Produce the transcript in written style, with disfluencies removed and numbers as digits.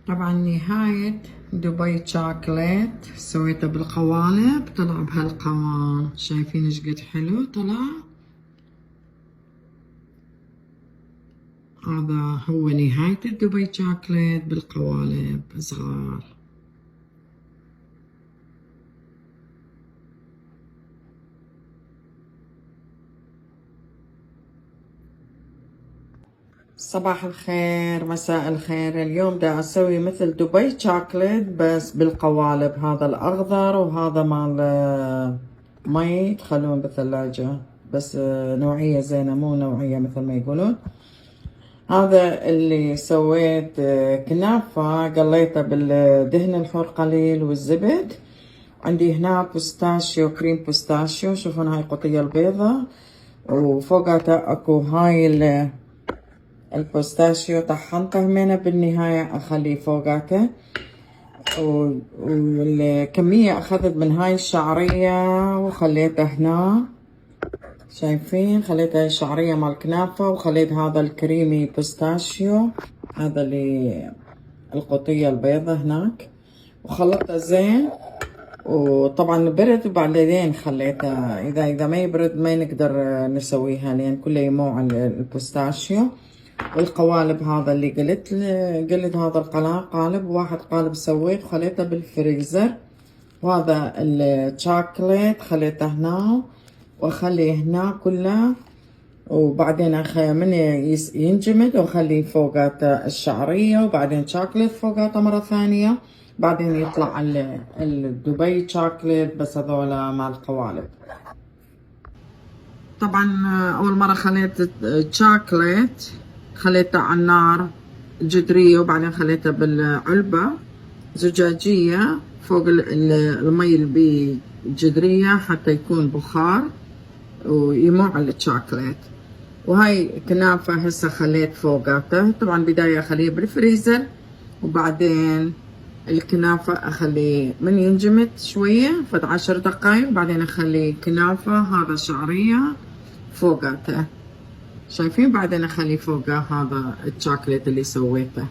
طبعا نهاية دبي شوكليت سويته بالقوالب، طلع بهالقوام. شايفين ايش قد حلو طلع. هذا هو نهاية الدبي شوكليت بالقوالب صغار. صباح الخير، مساء الخير. اليوم دا اسوي مثل دبي شوكليت بس بالقوالب. هذا الاخضر وهذا مال مي تخلون بالثلاجة، بس نوعية زينة مو نوعية مثل ما يقولون. هذا اللي سويت كنافة، قليته بالدهن الحر قليل والزبد. عندي هنا بوستاشيو، كريم بوستاشيو. شوفون هاي القطية البيضة، وفوقها اكو هاي البوستاشيو طحنته همينة بالنهاية اخليه فوقاته. والكمية اخذت من هاي الشعرية وخليتها هنا. شايفين خليت هاي الشعرية مال الكنافة، وخليت هذا الكريمي بوستاشيو، هذا اللي القطية البيضة هناك، وخلطته زين. وطبعا برد وبعدين خليته، اذا ما يبرد ما نقدر نسويها لان كله يموع البوستاشيو. والقوالب هذا اللي قلت هذا القالب، واحد قالب سويت وخليته بالفريزر. وهذا الشوكليت خليته هنا واخليه هنا كله، وبعدين من ينجمد واخليه فوقاته الشعرية، وبعدين شوكليت فوقاته مرة ثانية، بعدين يطلع الدبي شوكليت بس هذولا مع القوالب. طبعا اول مرة خليت شوكليت خليته على النار جدرية، وبعدين خليته بالعلبة زجاجية فوق المي اللي بجدرية حتى يكون بخار ويموع الشوكليت. وهاي كنافة هسه خليت فوقاته. طبعا بداية اخليه بالفريزر، وبعدين الكنافة اخليه من ينجمد شوية فد 10 دقايق، وبعدين اخلي كنافة هذا شعرية فوقاته. شايفين؟ بعدين اخلي فوقه هذا الشوكليت اللي سويته.